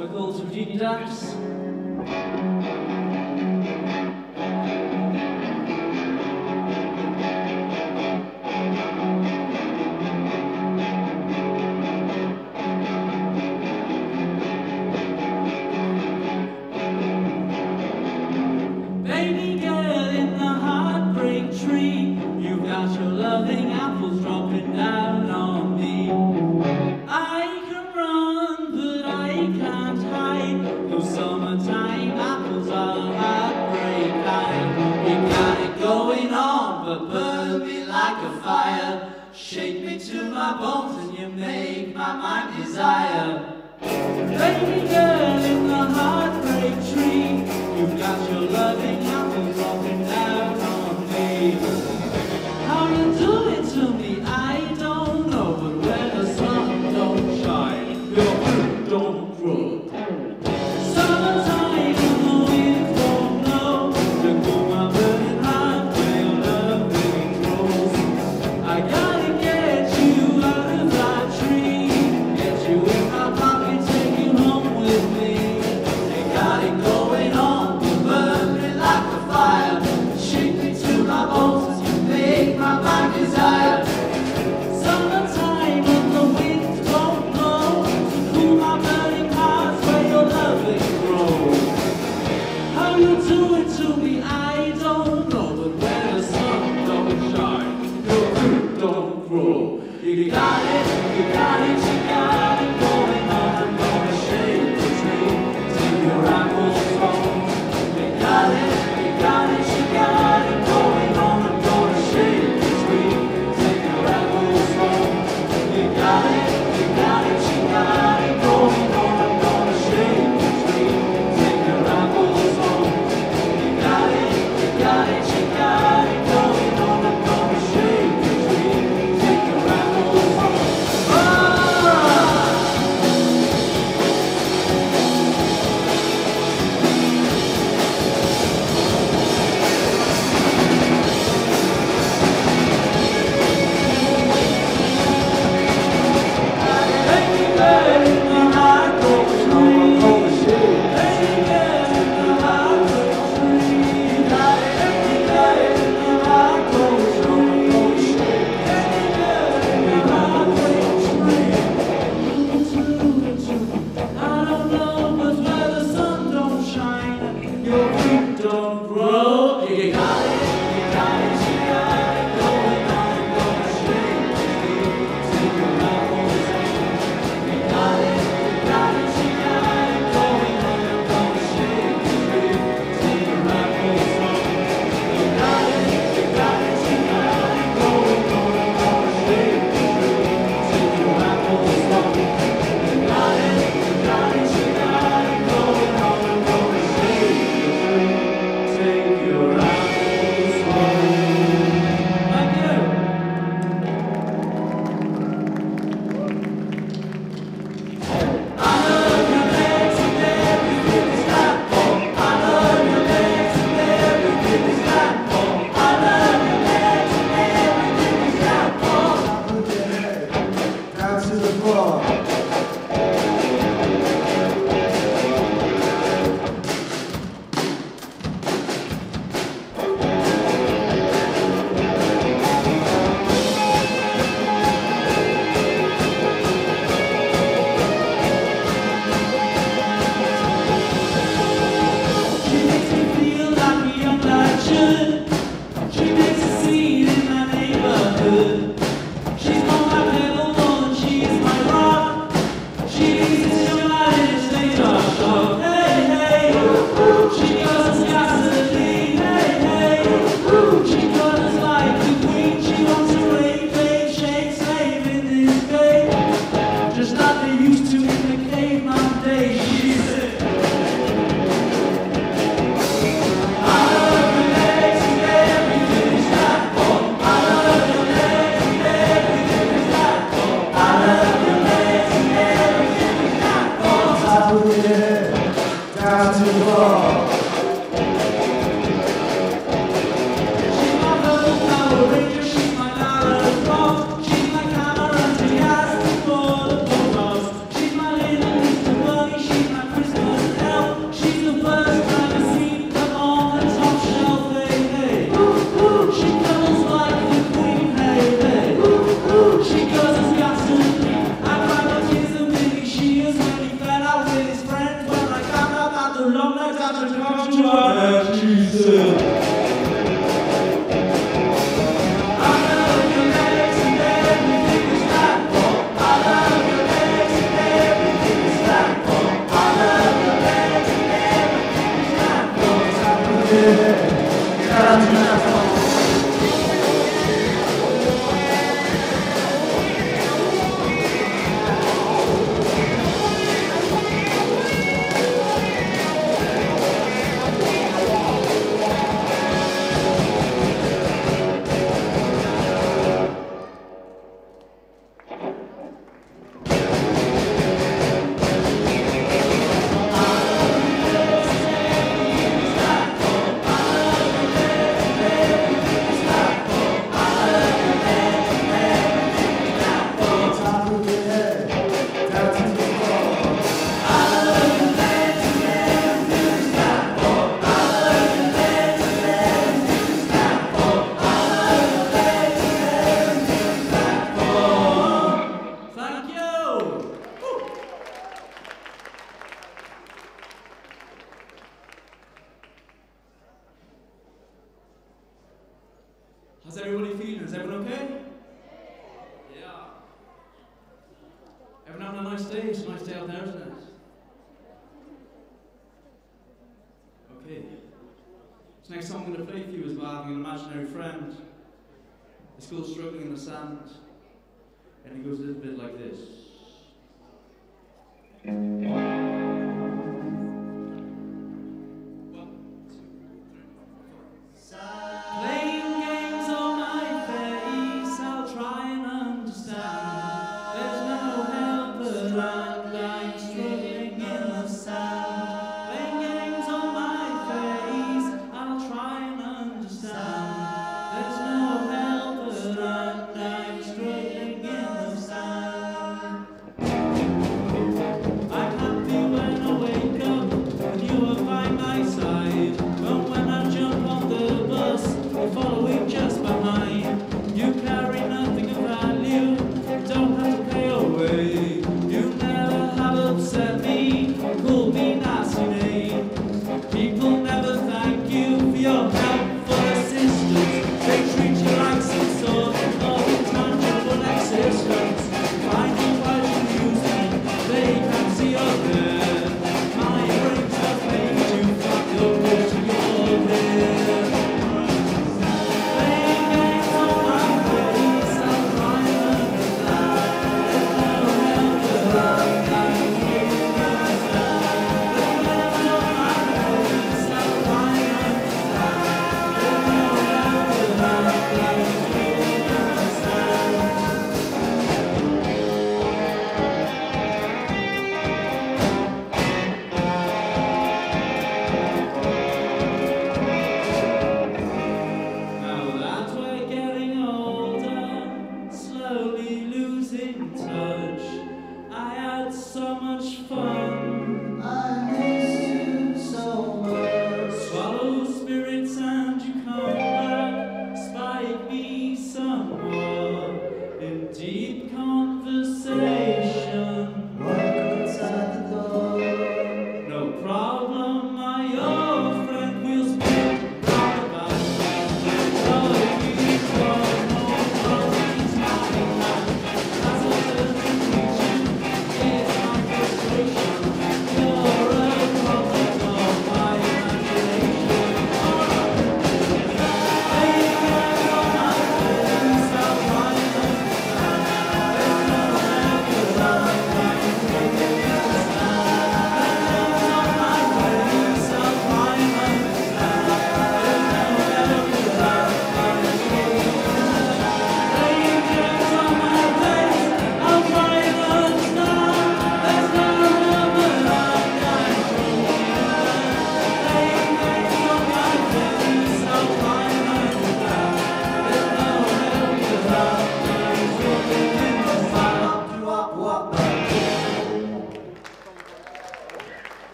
Circles of Genie Ducks. Baby girl in the heartbreak tree, you've got your loving apples dropping down on me. I can run, but I can't hide. Those summertime apples are heartbreak kind. You got it going on, but burn me like a fire. Shake me to my bones and you make my mind desire. Baby girl in the heartbreak tree, you've got your loving apples dropping down on me. How you do it to me, I don't know, but when the sun don't shine, your fruit don't grow. Summertime and the wind won't blow to cool my burning heart where your loving grows. I gotta get you out of that tree, get you in my pocket, take you home with me. You got it going on, you burn me like a fire, shake me to my bones, you make my mind desire. Summertime and the wind won't blow to cool my burning heart where your loving grows. How you do it to me, I don't know, but when the sun don't shine, your fruit don't grow. You got it, you got it, you got it going on. I'm gonna shake the tree, take your apples home. You got it, you got it, you got it going on. I'm gonna shake the tree, take your apples home. You got it, you got it, you got it going on. I'm gonna shake the tree, take your apples home. You got it, you got it, you got it going on. I'm gonna shake the tree, take your apples home. Don't grow. You got it, you got it, you got it going on. I'm gonna shake the tree, take your apples home. You got it, you got it, you got it going on. I'm gonna shake the tree, take your apples home. You got it, you got it, you got it going on. I'm gonna shake the tree, take your apples home. You got it, you got it, you got it going on. I'm gonna shake the tree, take your apples home. Thank you. I love your legs and everything is that for. I love your legs and everything is that for. I love your legs and everything is that for. Down to the floor. She makes me feel like a young lad should. She makes a scene in my neighborhood. She's more my little woman, she's my rock. She's a light, stays our show. Hey, hey, she goes gasoline. Hey, hey, she goes like the queen. She wants to rape, babe, shake, slave in this babe. Just like they used to in the caveman days. She said, I love your legs and everything is that for. I love your legs and everything is that for. I love your legs and everything is that for. Top of your head. Down to the floor. She's my little Power Ranger, she's my Lara Croft. She's my Cameron Diaz before the Bulldogs. She's my little Mr. Bunny, she's my not the culture that Jesus. How's everybody feeling? Is everyone okay? Yeah. Everyone having a nice day? It's a nice day out there, isn't it? Okay. This next song I'm going to play for you is about having an imaginary friend. It's called Struggling in the Sand. And it goes a little bit like this.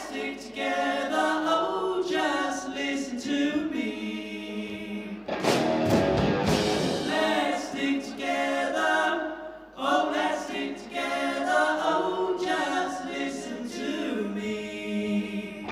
stick together, oh, just listen to me. Let's stick together, oh, let's stick together, oh, just listen to me.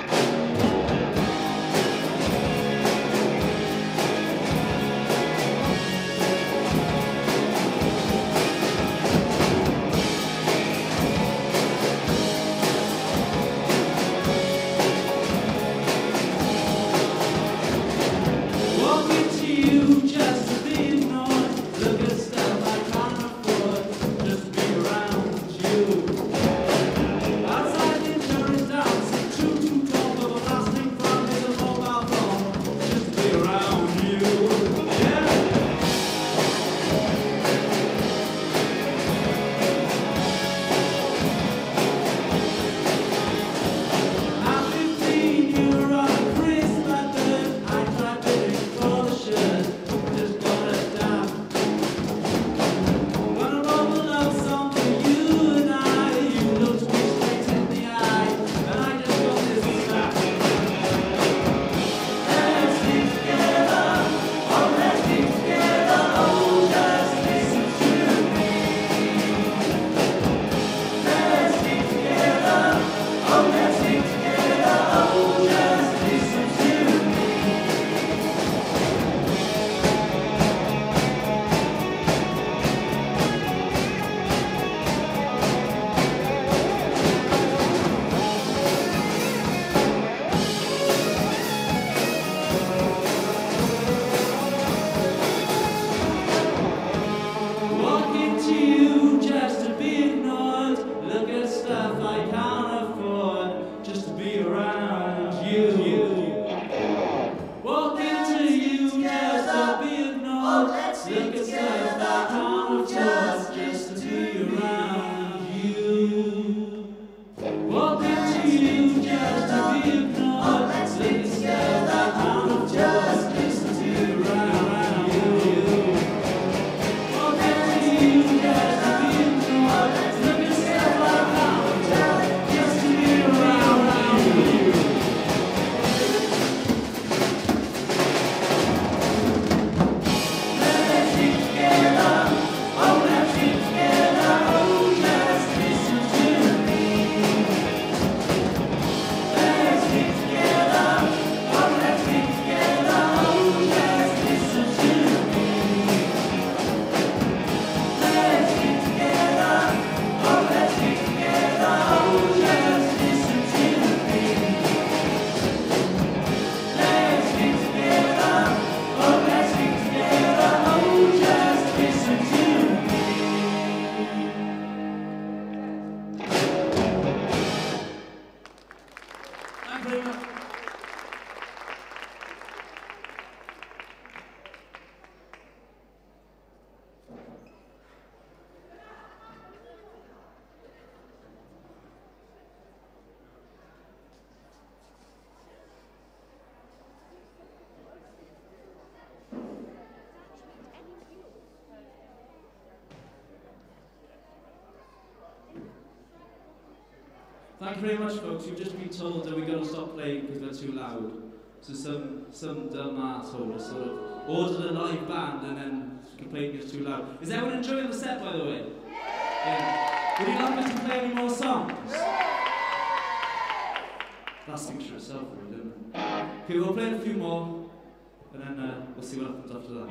Walking to you just to be ignored. Look at stuff I can't afford, just to be around you. Outside the insurance dancing, too cold for the lasting fun is a mobile phone, just to be around you. Yeah. I'm 15, you're on a crisp method. I tried bidding for the shirt, just got it down. Gonna roll a love song for you and I. You looked me straight in the eye, and I just got this snap. Let's stick together, oh, let's stick together, oh, just listen to me. Let's stick together, oh, let's stick together, oh, just listen to me. Walking to you just to be ignored. Look at stuff I can't afford, just to be around you. Walking to you just to be ignored. Look at stuff I can't afford, just to be around you. Walking to you just to be ignored. Look at stuff I can't afford, just to be around you. Walking to you just to be ignored. Look at stuff I can't afford, just to be around you. Let's stick together, oh, let's stick together, oh, just listen to me. Let's stick together, oh, let's stick together, oh, just listen to me. Let's stick together, oh, let's stick together, oh, just listen to me. Let's stick together, oh, let's stick together, oh, just listen to me. Thank you very much. Thank you very much, folks. You've just been told that we've got to stop playing because they're too loud. So some dumb asshole has sort of ordered a live band and then complaining it's too loud. Is everyone enjoying the set, by the way? Yeah. Would you like us to play any more songs? That speaks for itself, really, doesn't it? Okay, we'll play a few more, and then we'll see what happens after that.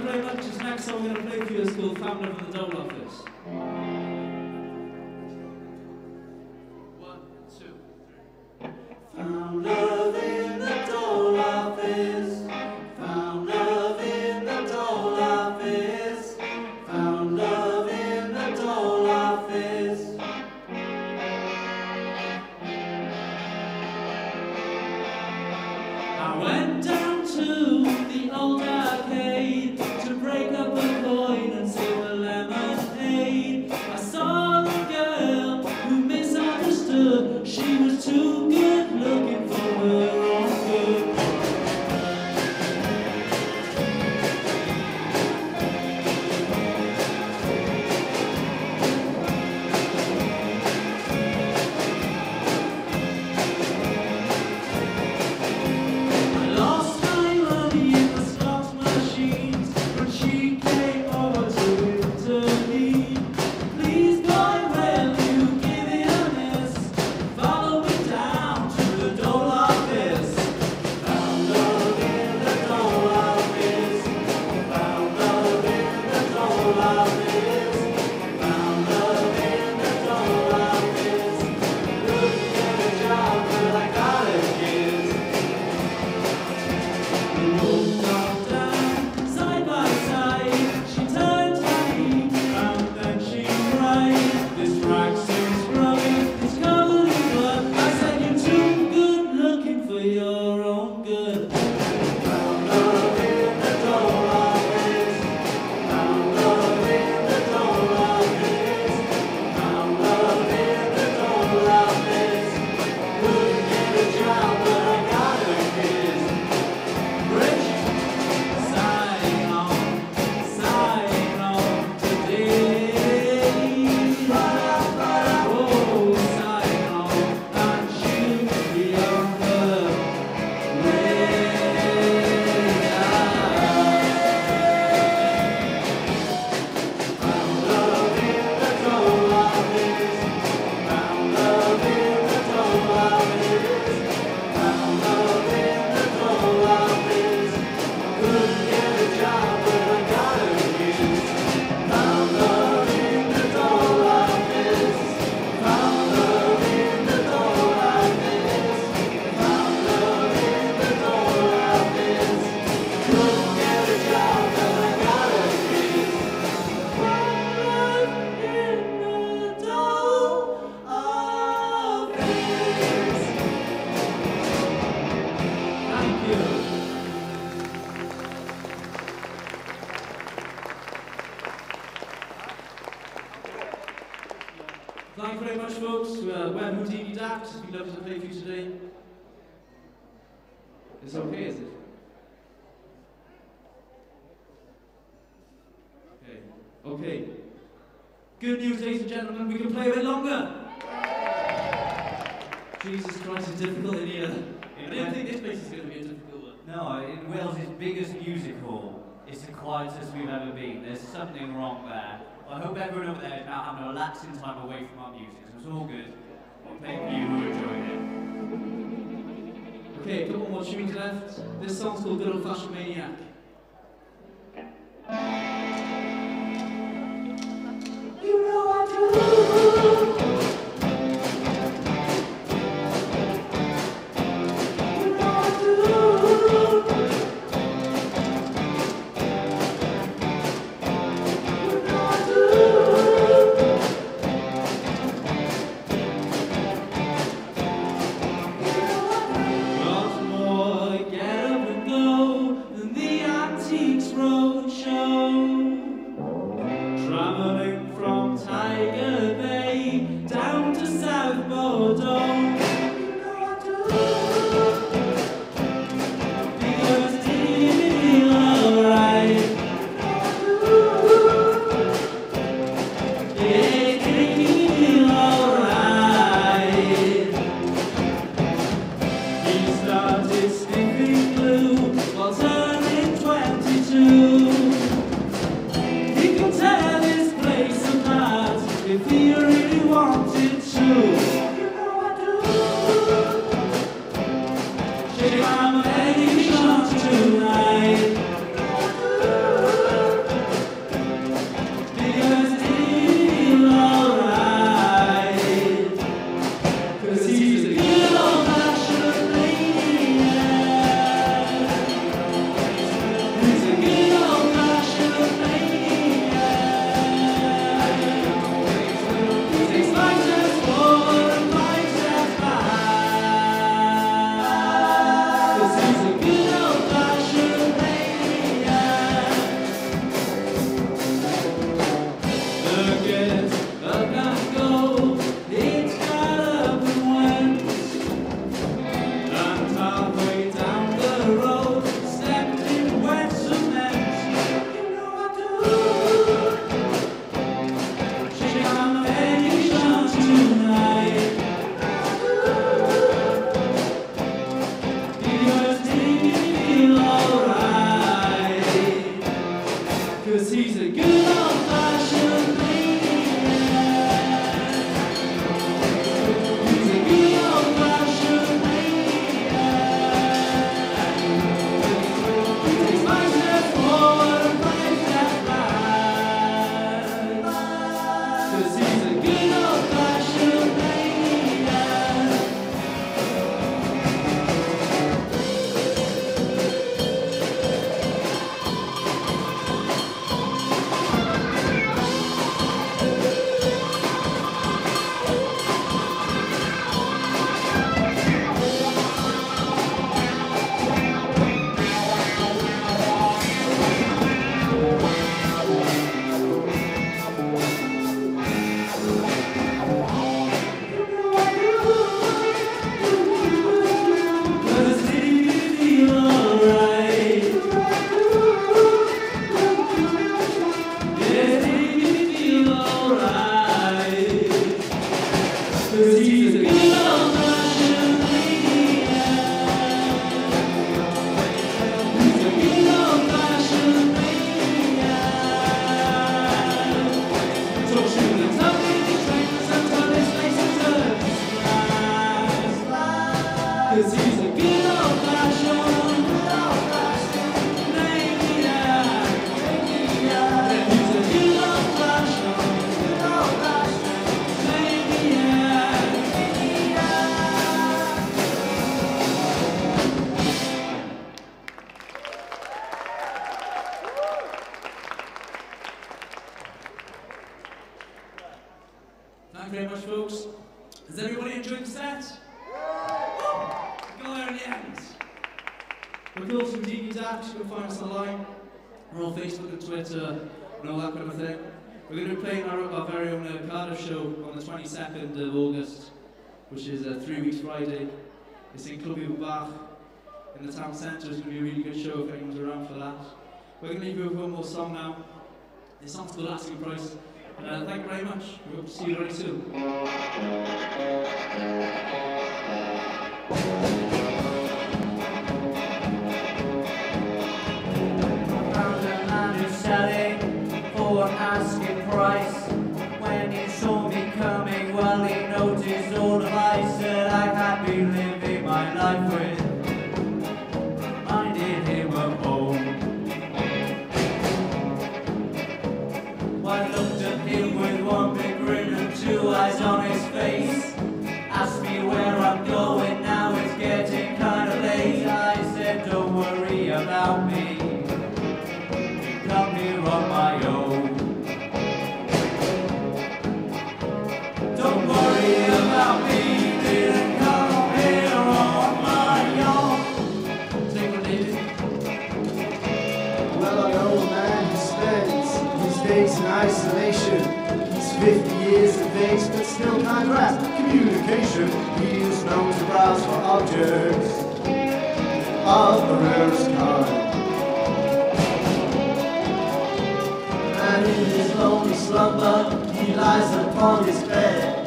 you very much. This next song we're going to play for you is called Found Love in the Dole Office. 1, 2. Found love in the dole office. Found love in the dole office. Found love in the dole office. I went down to the old arcade to break up a coin and sip a lemonade. I saw the girl who misunderstood. She was too good looking for her own good. Thank you very much, folks. When Houdini Dapt, we love to play for you today. It's okay, is it? Okay. Okay. Good news, ladies and gentlemen, we can play a bit longer. Jesus Christ, it's difficult in here. I didn't think this place is going to be a difficult one. No, in Wales' biggest music hall, it's the quietest we've ever been. There's something wrong there. I hope everyone over there is now having a relaxing time away from our music. So it's all good. Well, thank you who enjoyed it. Okay, a couple more tunes left. This song's called Good Old Fashioned Maniac. You know I do. Get up and go, and the you very much, folks. Has everybody enjoyed the set? We got there in the end. We're called some DV Dax. You can find us online. We're on Facebook and Twitter and all that kind of thing. We're going to be playing our very own Cardiff show on the 22nd of August, which is 3 weeks Friday. It's in Club Bach in the town centre. It's going to be a really good show if anyone's around for that. We're going to leave you with one more song now. This song's called Asking Price. And thank you very much. We hope to see you very soon. Found a man who's selling for an asking price. When he saw me coming, well, he noticed all of I said I had been living my life with. Reminded him of home. I looked at him with one big grin and two eyes on his face. Asked me where I'm going, now it's getting kinda late. I said, don't worry about me, you come here on my own. Don't worry about me, didn't come here on my own. Take what it is. Well, I know a man who spends his days in isolation. He's 50 years of age, but still can't grasp communication. He is known to browse for objects of the rarest kind. And in his lonely slumber, he lies upon his bed.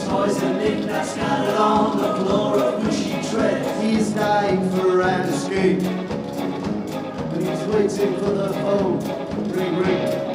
Toys and knickknacks scattered on the floor of which he treads. He's dying for an escape, and he's waiting for the phone. Ring, ring.